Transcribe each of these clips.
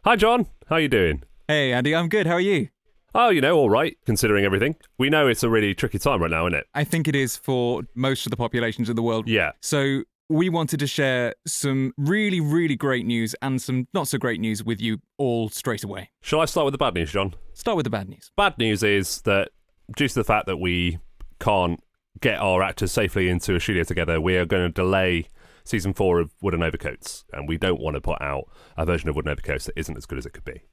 Hi, John. How you doing? Hey, Andy, I'm good. How are you? Oh, all right, considering everything. We know it's a really tricky time right now, isn't it? I think it is for most of the populations in the world. Yeah. So we wanted to share some really, really great news and some not so great news with you all straight away. Shall I start with the bad news, John? Start with the bad news. Bad news is that due to the fact that we can't get our actors safely into a studio together, we are going to delay Season 4 of Wooden Overcoats, and we don't want to put out a version of Wooden Overcoats that isn't as good as it could be.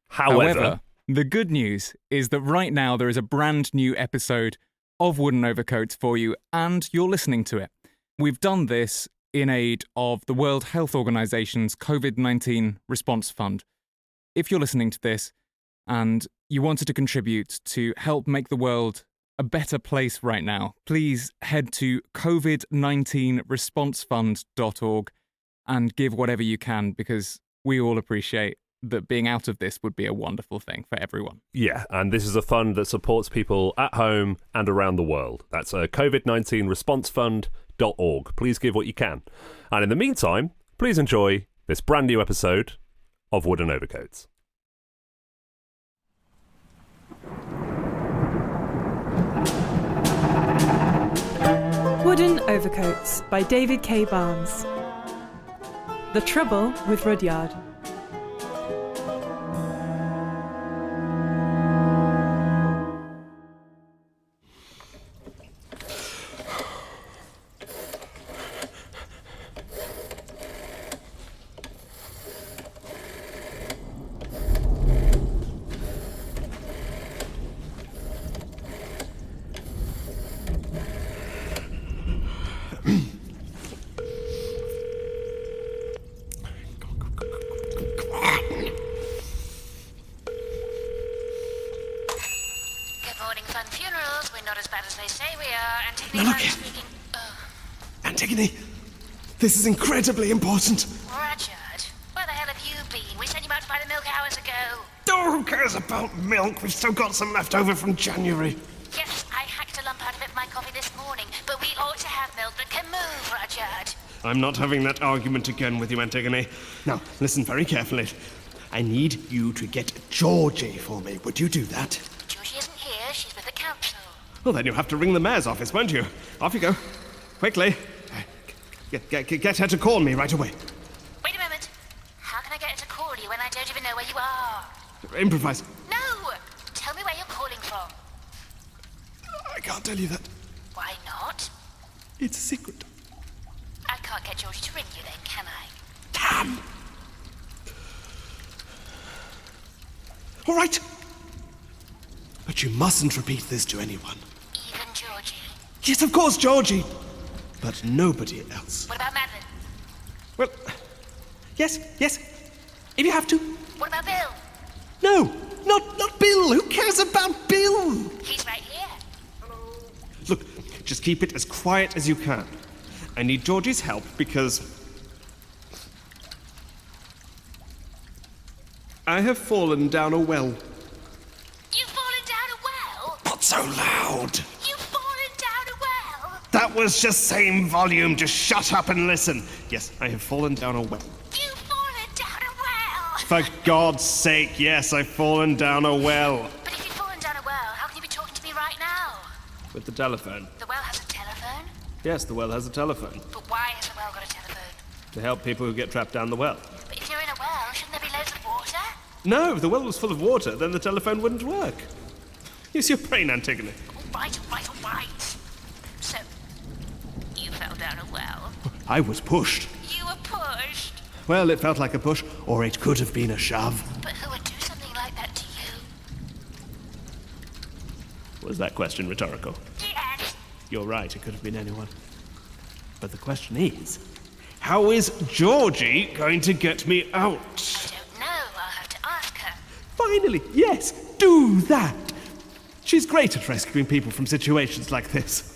However, the good news is that right now there is a brand new episode of Wooden Overcoats for you, and you're listening to it. We've done this in aid of the World Health Organization's COVID-19 Response Fund. If you're listening to this and you wanted to contribute to help make the world a better place right now, please head to covid19responsefund.org and give whatever you can, because we all appreciate that being out of this would be a wonderful thing for everyone. Yeah, and this is a fund that supports people at home and around the world. That's covid19responsefund.org. Please give what you can. And in the meantime, please enjoy this brand new episode of Wooden Overcoats. Wooden Overcoats by David K. Barnes. The Trouble with Rudyard. Antigone, this is incredibly important. Rudyard, where the hell have you been? We sent you out to buy the milk hours ago. Oh, who cares about milk? We've still got some left over from January. Yes, I hacked a lump out of it for my coffee this morning, but we ought to have milk that can move, Rudyard. I'm not having that argument again with you, Antigone. Now, listen very carefully. I need you to get Georgie for me. Would you do that? Georgie isn't here. She's with the council. Well, then you'll have to ring the mayor's office, won't you? Off you go. Quickly. Get her to call me right away. Wait a moment. How can I get her to call you when I don't even know where you are? Improvise. No! Tell me where you're calling from. I can't tell you that. Why not? It's a secret. I can't get Georgie to ring you then, can I? Damn! All right. But you mustn't repeat this to anyone. Even Georgie? Yes, of course, Georgie. But nobody else. What about Madeline? Well, yes. If you have to. What about Bill? No, not Bill. Who cares about Bill? He's right here. Look, just keep it as quiet as you can. I need Georgie's help because I have fallen down a well. You've fallen down a well? Not so loud. You've fallen down a well? That was just same volume. Just shut up and listen. Yes, I have fallen down a well. You've fallen down a well? For God's sake, yes, I've fallen down a well. But if you've fallen down a well, how can you be talking to me right now? With the telephone. The well has a telephone? Yes, the well has a telephone. But why has the well got a telephone? To help people who get trapped down the well. But if you're in a well, shouldn't there be loads of water? No, if the well was full of water, then the telephone wouldn't work. Use your brain, Antigone. All right. So, you fell down a well. I was pushed. You were pushed. Well, it felt like a push, or it could have been a shove. But who would do something like that to you? Was that question rhetorical? Yes. You're right, it could have been anyone. But the question is, how is Georgie going to get me out? I don't know. I'll have to ask her. Finally, yes, do that. She's great at rescuing people from situations like this.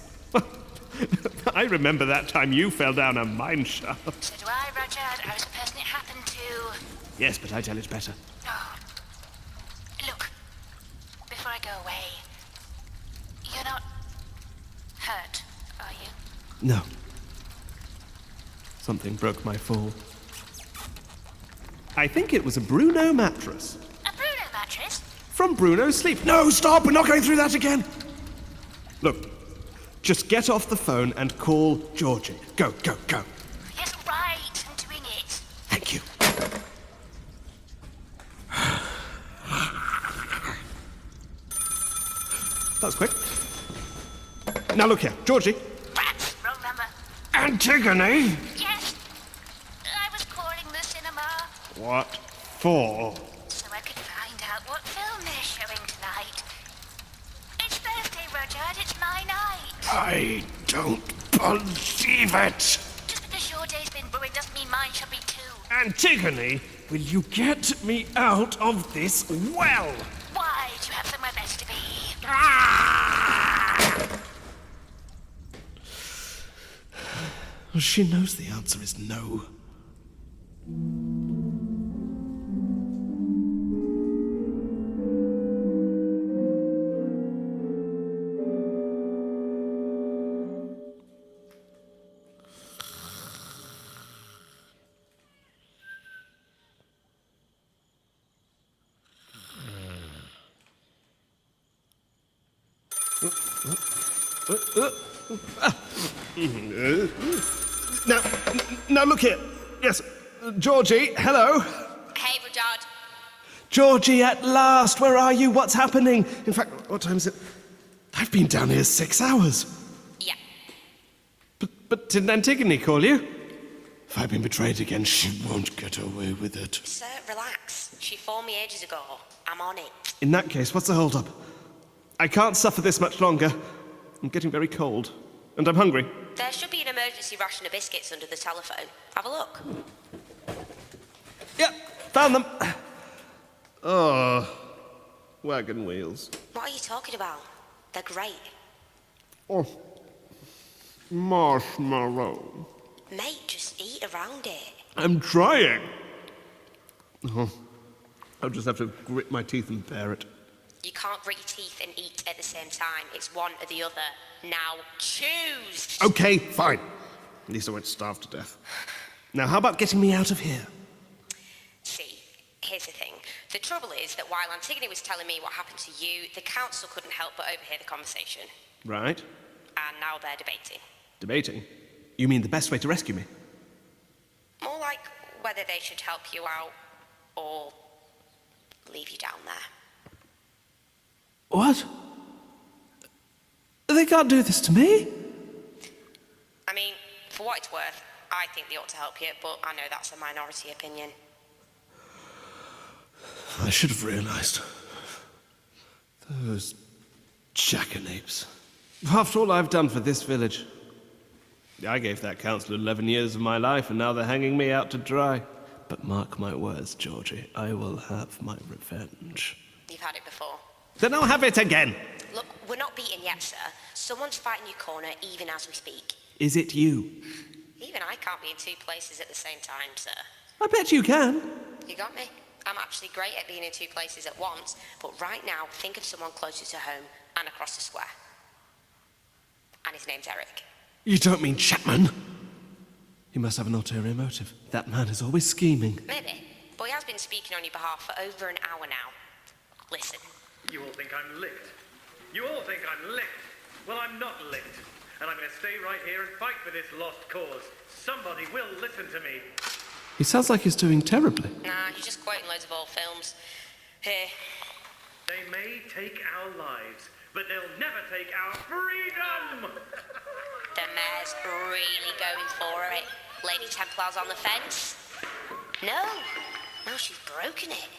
I remember that time you fell down a mine shaft. So do I, Rudyard. I was the person it happened to. Yes, but I tell it better. Oh. Look, before I go away, you're not hurt, are you? No. Something broke my fall. I think it was a Bruno mattress. A Bruno mattress? From Bruno's sleep. No, stop! We're not going through that again! Look, just get off the phone and call Georgie. Go, go, go. Yes, right. I'm doing it. Thank you. That was quick. Now look here, Georgie. Rats, wrong number. Antigone? Yes. I was calling the cinema. What for? So I could find out what film they're showing tonight. It's Thursday, Rudyard. It's my night. I don't believe it. Just because your day's been ruined doesn't mean mine shall be too. Antigone, will you get me out of this well? Why do you have somewhere best to be? Well, she knows the answer is no. Now look here. Yes, Georgie, hello. Hey, Rudyard. Georgie, at last, where are you? What's happening? In fact, what time is it? I've been down here 6 hours. Yeah. But didn't Antigone call you? If I've been betrayed again, she won't get away with it. Sir, relax. She phoned me ages ago. I'm on it. In that case, what's the hold-up? I can't suffer this much longer. I'm getting very cold. And I'm hungry. There should be an emergency ration of biscuits under the telephone. Have a look. Yeah, found them. Oh, wagon wheels. What are you talking about? They're great. Oh, marshmallow. Mate, just eat around it. I'm trying. Oh, I'll just have to grit my teeth and bear it. You can't grit your teeth and eat at the same time. It's one or the other. Now choose. Okay, fine. At least I won't starve to death. Now, how about getting me out of here? See, here's the thing. The trouble is that while Antigone was telling me what happened to you, the council couldn't help but overhear the conversation. Right. And now they're debating. Debating? You mean the best way to rescue me? More like whether they should help you out or leave you down there. What? They can't do this to me. I mean, for what it's worth, I think they ought to help you, but I know that's a minority opinion. I should have realised. Those jackanapes. After all I've done for this village. I gave that council 11 years of my life, and now they're hanging me out to dry. But mark my words, Georgie, I will have my revenge. You've had it before. Then I'll have it again. Look, we're not beaten yet, sir. Someone's fighting your corner even as we speak. Is it you? Even I can't be in two places at the same time, sir. I bet you can. You got me? I'm actually great at being in two places at once, but right now, think of someone closer to home and across the square. And his name's Eric. You don't mean Chapman? He must have an ulterior motive. That man is always scheming. Maybe, but he has been speaking on your behalf for over an hour now. Listen. You all think I'm licked. You all think I'm licked. Well, I'm not licked. And I'm going to stay right here and fight for this lost cause. Somebody will listen to me. He sounds like he's doing terribly. Nah, he's just quoting loads of old films. Here. They may take our lives, but they'll never take our freedom! The mayor's really going for it. Lady Templar's on the fence. No, she's broken it.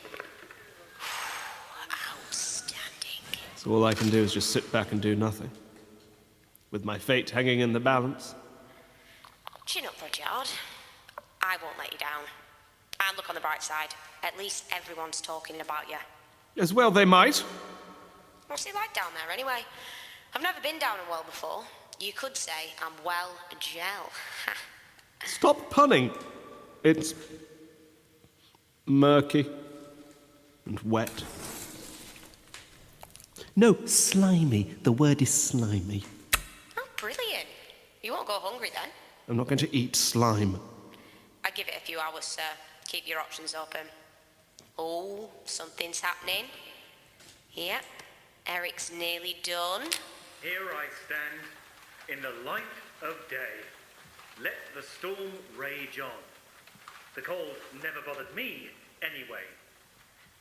Outstanding. So all I can do is just sit back and do nothing. With my fate hanging in the balance. Chin up, Rudyard. I won't let you down. And look on the bright side. At least everyone's talking about you. As well they might. What's it like down there, anyway? I've never been down a well before. You could say I'm well gel. Stop punning. It's murky and wet. No, slimy. The word is slimy. Oh, brilliant. You won't go hungry then. I'm not going to eat slime. I give it a few hours, sir. Keep your options open. Oh, something's happening. Yep, Eric's nearly done. Here I stand in the light of day. Let the storm rage on. The cold never bothered me anyway.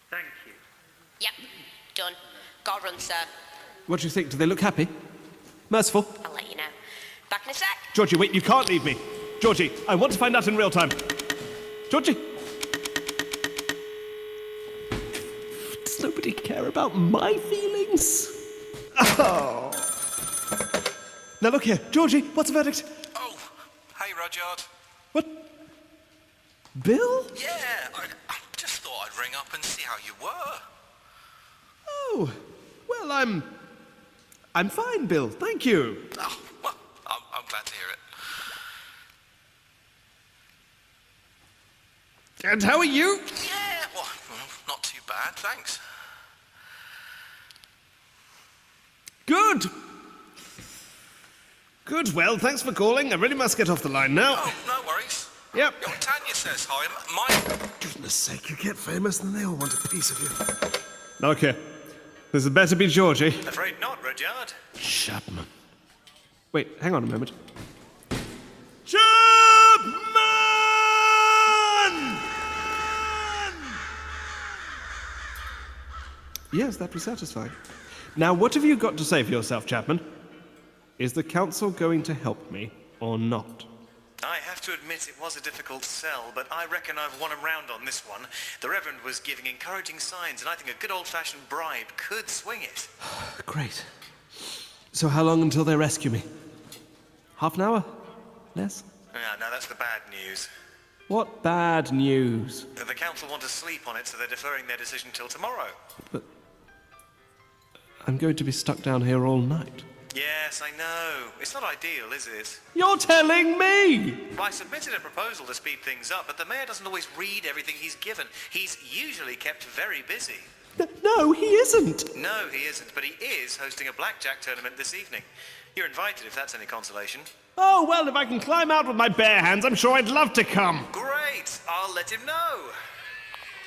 Thank you. Yep, done. Gotta run, sir. What do you think? Do they look happy? Merciful? I'll let you know. Back in a sec. Georgie, wait, you can't leave me. Georgie, I want to find out in real time. Georgie! Does nobody care about my feelings? Oh. Now look here, Georgie, what's the verdict? Oh, hey, Rudyard. What? Bill? Yeah, I just thought I'd ring up and see how you were. Oh, well, I'm fine, Bill, thank you. Oh, well, I'm glad to hear it. And how are you? Yeah, well, not too bad, thanks. Good. Good, well, thanks for calling. I really must get off the line now. Oh, no worries. Yep. Your Tanya says hi. Goodness sake, you get famous and they all want a piece of you. Okay. This had better be Georgie. Afraid not, Rudyard. Chapman. Wait, hang on a moment. Chapman! Yes, that was satisfying. Now, what have you got to say for yourself, Chapman? Is the council going to help me or not? I have to admit it was a difficult sell, but I reckon I've won 'em round on this one. The Reverend was giving encouraging signs, and I think a good old-fashioned bribe could swing it. Great. So how long until they rescue me? Half an hour? Less? Yeah, no, that's the bad news. What bad news? The council want to sleep on it, so they're deferring their decision till tomorrow. But I'm going to be stuck down here all night. Yes, I know. It's not ideal, is it? You're telling me! Well, I submitted a proposal to speed things up, but the mayor doesn't always read everything he's given. He's usually kept very busy. No, he isn't. No, he isn't, but he is hosting a blackjack tournament this evening. You're invited if that's any consolation. Oh, well, if I can climb out with my bare hands, I'm sure I'd love to come. Great! I'll let him know.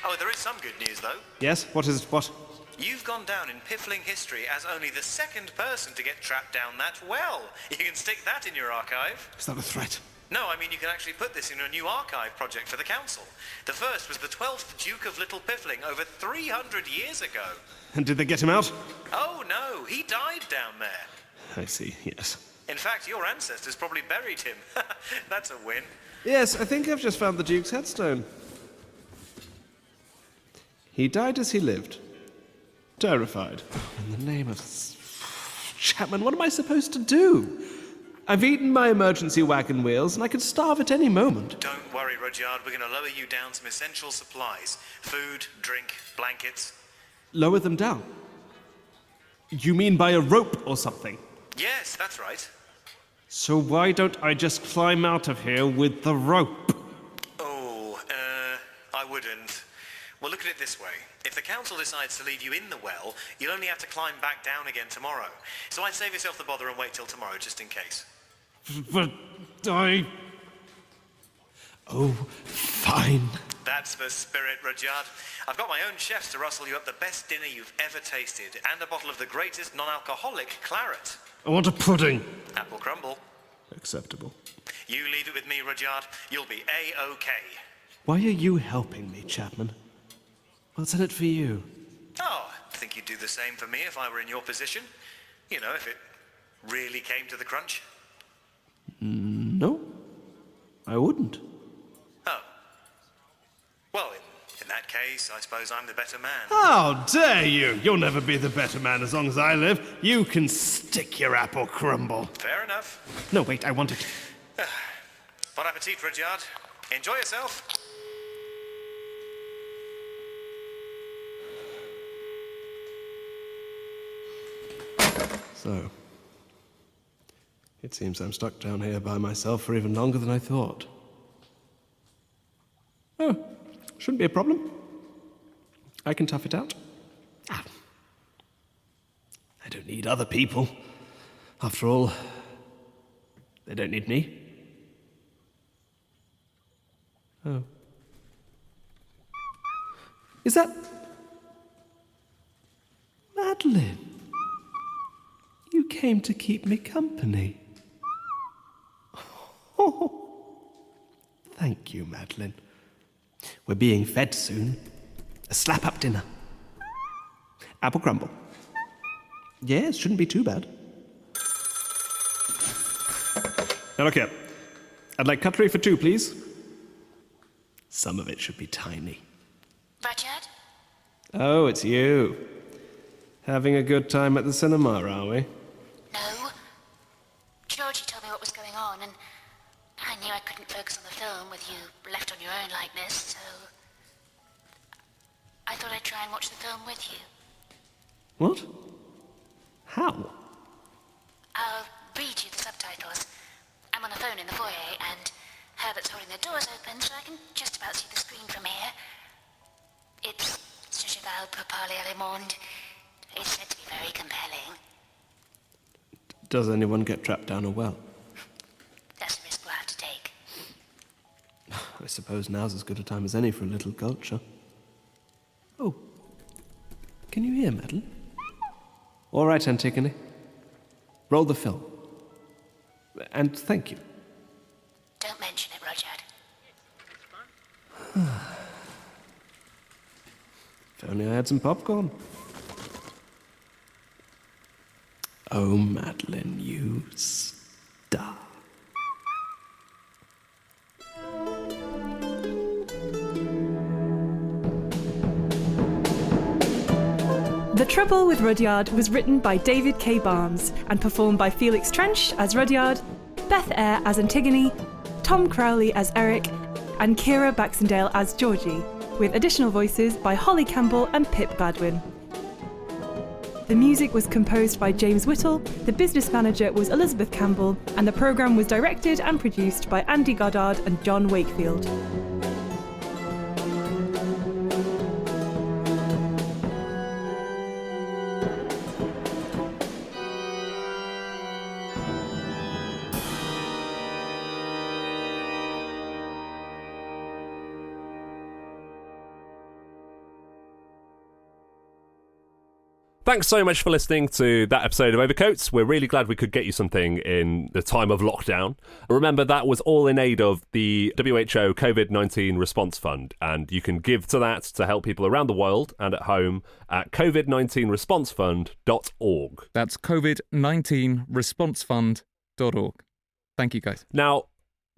Oh, there is some good news, though. Yes? What is it? What? You've gone down in piffling history as only the second person to get trapped down that well. You can stick that in your archive. Is that a threat? No, I mean you can actually put this in a new archive project for the council. The first was the 12th Duke of Little Piffling over 300 years ago. And did they get him out? Oh no, he died down there. I see, yes. In fact, your ancestors probably buried him. That's a win. Yes, I think I've just found the Duke's headstone. He died as he lived. Terrified. In the name of Chapman, what am I supposed to do? I've eaten my emergency wagon wheels, and I could starve at any moment. Don't worry, Rudyard. We're going to lower you down some essential supplies. Food, drink, blankets. Lower them down? You mean by a rope or something? Yes, that's right. So why don't I just climb out of here with the rope? Oh, I wouldn't. Well, look at it this way. If the council decides to leave you in the well, you'll only have to climb back down again tomorrow. So I'd save yourself the bother and wait till tomorrow, just in case. But I... Oh, fine. That's the spirit, Rudyard. I've got my own chefs to rustle you up the best dinner you've ever tasted, and a bottle of the greatest non-alcoholic claret. I want a pudding. Apple crumble. Acceptable. You leave it with me, Rudyard. You'll be A-OK. Why are you helping me, Chapman? What's in it for you? Oh, I think you'd do the same for me if I were in your position. You know, if it really came to the crunch. No, I wouldn't. Oh. Well, in that case, I suppose I'm the better man. How dare you! You'll never be the better man as long as I live. You can stick your apple crumble. Fair enough. No, wait, I want it. Bon appetit, Rudyard. Enjoy yourself. So, it seems I'm stuck down here by myself for even longer than I thought. Oh, shouldn't be a problem. I can tough it out. I don't need other people. After all, they don't need me. Oh. Is that... Madeline? You came to keep me company. Oh, thank you, Madeline. We're being fed soon. A slap-up dinner. Apple crumble. Yes, shouldn't be too bad. Now look here. I'd like cutlery for 2, please. Some of it should be tiny. Rudyard? Oh, it's you. Having a good time at the cinema, are we? No. Georgie told me what was going on, and I knew I couldn't focus on the film with you left on your own like this, so I thought I'd try and watch the film with you. What? How? I'll read you the subtitles. I'm on the phone in the foyer, and Herbert's holding the doors open, so I can just about see the screen from here. It's Je cheval pour parler à le monde. It's said to be very compelling. Does anyone get trapped down a well? That's the risk we'll have to take. I suppose now's as good a time as any for a little culture. Oh. Can you hear, Madeline? All right, Antigone. Roll the film. And thank you. Don't mention it, Rudyard. If only I had some popcorn. Oh, Madeline, you star. The Trouble with Rudyard was written by David K. Barnes and performed by Felix Trench as Rudyard, Beth Eyre as Antigone, Tom Crowley as Eric, and Ciara Baxendale as Georgie, with additional voices by Holly Campbell and Pip Gladwin. The music was composed by James Whittle, the business manager was Elizabeth Campbell, and the programme was directed and produced by Andy Goddard and John Wakefield. Thanks so much for listening to that episode of Overcoats. We're really glad we could get you something in the time of lockdown. Remember, that was all in aid of the WHO COVID-19 Response Fund, and you can give to that to help people around the world and at home at covid19responsefund.org. That's covid19responsefund.org. Thank you, guys. Now,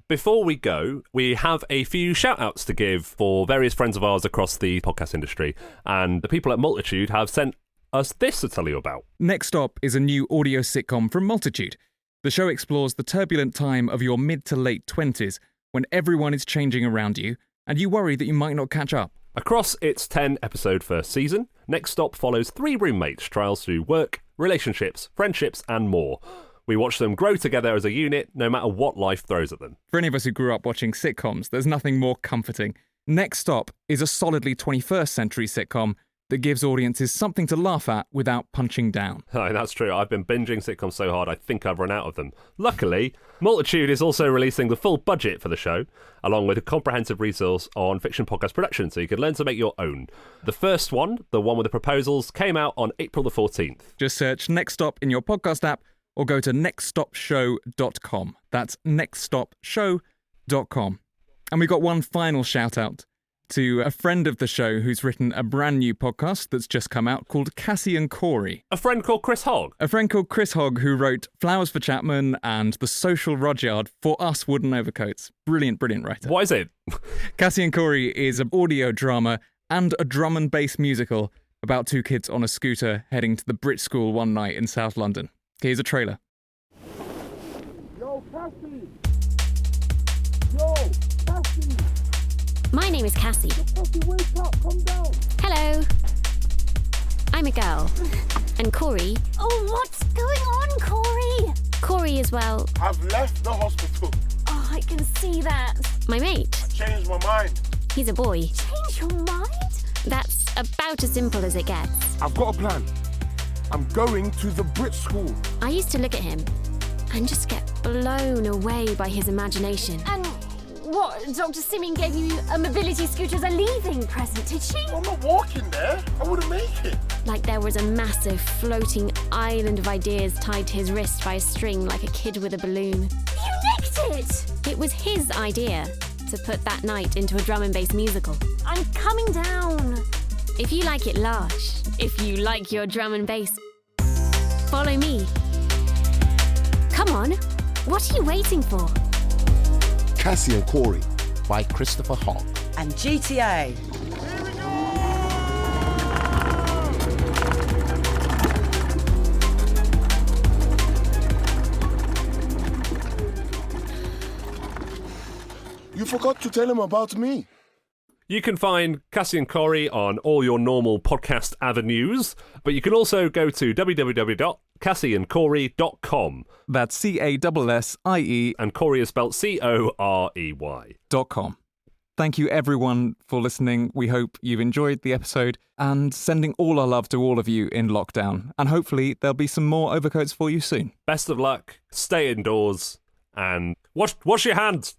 before we go, we have a few shout-outs to give for various friends of ours across the podcast industry, and the people at Multitude have sent us this to tell you about. Next Stop is a new audio sitcom from Multitude. The show explores the turbulent time of your mid to late 20s when everyone is changing around you and you worry that you might not catch up. Across its 10-episode first season, Next Stop follows 3 roommates' trials through work, relationships, friendships, and more. We watch them grow together as a unit, no matter what life throws at them. For any of us who grew up watching sitcoms, there's nothing more comforting. Next Stop is a solidly 21st century sitcom that gives audiences something to laugh at without punching down. Oh, that's true. I've been binging sitcoms so hard I think I've run out of them. Luckily, Multitude is also releasing the full budget for the show, along with a comprehensive resource on fiction podcast production, so you can learn to make your own. The first one, the one with the proposals, came out on April the 14th. Just search Next Stop in your podcast app or go to nextstopshow.com. That's nextstopshow.com. And we got one final shout out to a friend of the show who's written a brand new podcast that's just come out called Cassie and Corey. A friend called Chris Hogg. A friend called Chris Hogg who wrote Flowers for Chapman and The Social Rudyard for us wooden overcoats. Brilliant, brilliant writer. What is it? Cassie and Corey is an audio drama and a drum and bass musical about 2 kids on a scooter heading to the Brit School one night in South London. Here's a trailer. Yo, Cassie! Yo, Cassie! My name is Cassie. Cassie, wake up, come down. Hello. I'm a girl. And Corey... Oh, what's going on, Corey? Corey is, well... I've left the hospital. Oh, I can see that. my mate. Changed my mind. He's a boy. Change your mind? That's about as simple as it gets. I've got a plan. I'm going to the Brit School. I used to look at him and just get blown away by his imagination. And What, Dr. Simming gave you a mobility scooter as a leaving present, did she? I'm not walking there. I wouldn't make it. Like there was a massive floating island of ideas tied to his wrist by a string like a kid with a balloon. You nicked it! It was his idea to put that night into a drum and bass musical. I'm coming down. If you like it large, if you like your drum and bass, follow me. Come on, what are you waiting for? Cassie and Corey by Christopher Hogg. And GTA. You forgot to tell him about me. You can find Cassie and Corey on all your normal podcast avenues, but you can also go to www.cassieandcorey.com. That's CASSIE and Corey is spelled COREY.com. Thank you everyone for listening. We hope you've enjoyed the episode and sending all our love to all of you in lockdown. And hopefully there'll be some more Overcoats for you soon. Best of luck, stay indoors, and wash your hands.